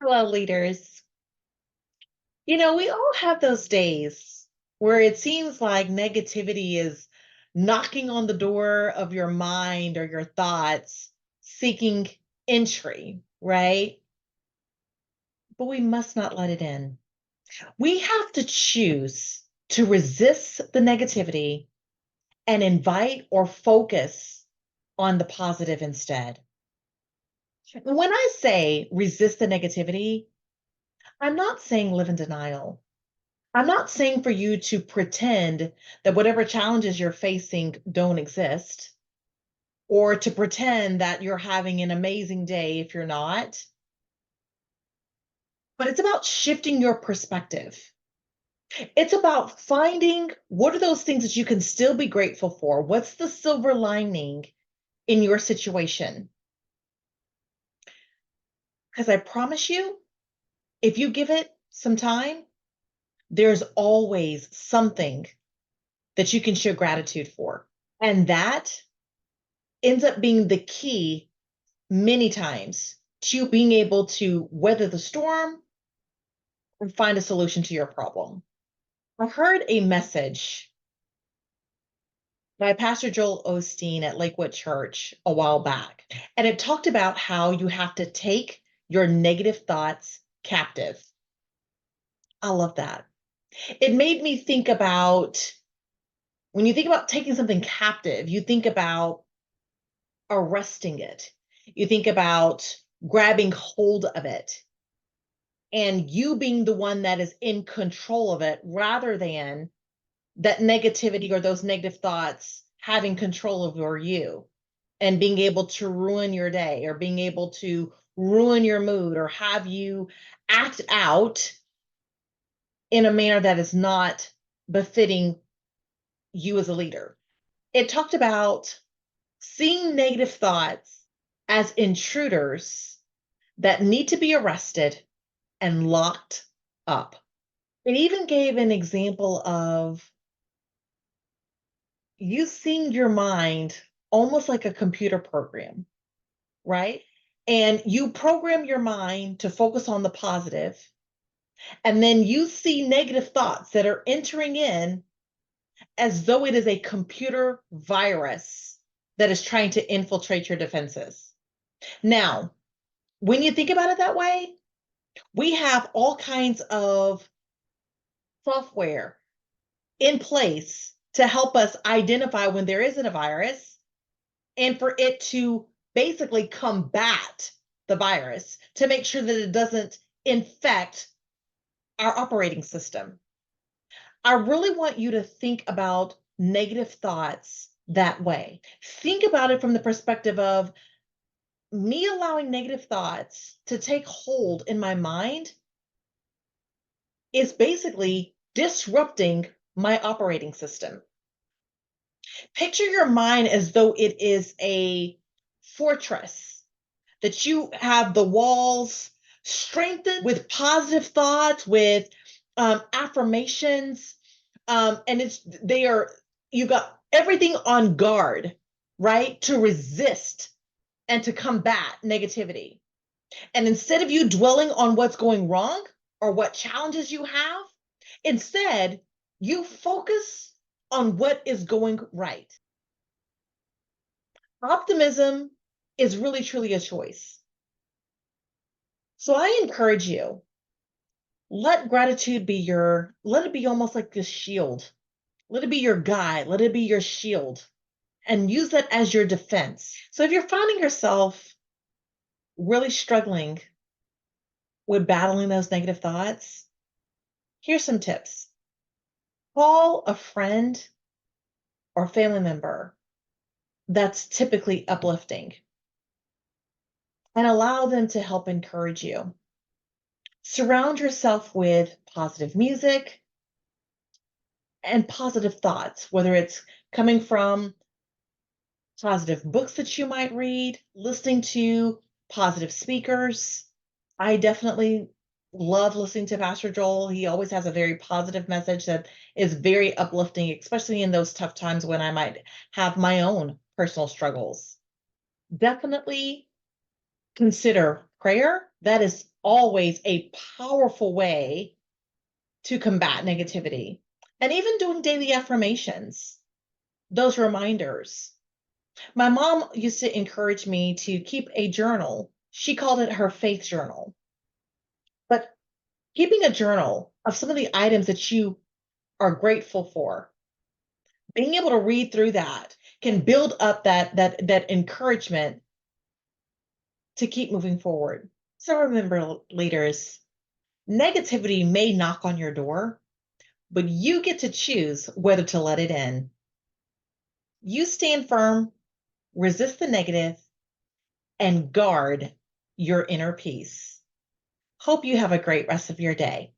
Hello, leaders. We all have those days where it seems like negativity is knocking on the door of your mind or your thoughts, seeking entry, right? But we must not let it in. We have to choose to resist the negativity and invite or focus on the positive instead. When I say resist the negativity, I'm not saying live in denial. I'm not saying for you to pretend that whatever challenges you're facing don't exist, or to pretend that you're having an amazing day if you're not, but it's about shifting your perspective. It's about finding what are those things that you can still be grateful for? What's the silver lining in your situation? Because I promise you, if you give it some time, there's always something that you can show gratitude for. And that ends up being the key many times to being able to weather the storm and find a solution to your problem. I heard a message by Pastor Joel Osteen at Lakewood Church a while back, and it talked about how you have to take your negative thoughts captive. I love that. It made me think about when you think about taking something captive, you think about arresting it, you think about grabbing hold of it and you being the one that is in control of it rather than that negativity or those negative thoughts having control over you and being able to ruin your day or being able to ruin your mood or have you act out in a manner that is not befitting you as a leader. It talked about seeing negative thoughts as intruders that need to be arrested and locked up. It even gave an example of you seeing your mind almost like a computer program, right? And you program your mind to focus on the positive, and then you see negative thoughts that are entering in as though it is a computer virus that is trying to infiltrate your defenses. Now, when you think about it that way, we have all kinds of software in place to help us identify when there isn't a virus and for it to basically combat the virus to make sure that it doesn't infect our operating system. I really want you to think about negative thoughts that way. Think about it from the perspective of me allowing negative thoughts to take hold in my mind is basically disrupting my operating system. Picture your mind as though it is a fortress that you have the walls strengthened with positive thoughts, with affirmations, and you got everything on guard, right, to resist and to combat negativity. And instead of you dwelling on what's going wrong or what challenges you have, instead you focus on what is going right. Optimism is really truly a choice. So I encourage you, let gratitude let it be almost like this shield. Let it be your guide, let it be your shield, and use that as your defense. So if you're finding yourself really struggling with battling those negative thoughts, here's some tips. Call a friend or family member that's typically uplifting and allow them to help encourage you. Surround yourself with positive music and positive thoughts, whether it's coming from positive books that you might read, listening to positive speakers. I definitely love listening to Pastor Joel. He always has a very positive message that is very uplifting, especially in those tough times when I might have my own personal struggles. Definitely consider prayer. That is always a powerful way to combat negativity. And even doing daily affirmations, those reminders. My mom used to encourage me to keep a journal. She called it her faith journal. But keeping a journal of some of the items that you are grateful for, being able to read through that can build up that encouragement to keep moving forward. So remember, leaders, negativity may knock on your door, but you get to choose whether to let it in. You stand firm, resist the negative, and guard your inner peace. Hope you have a great rest of your day.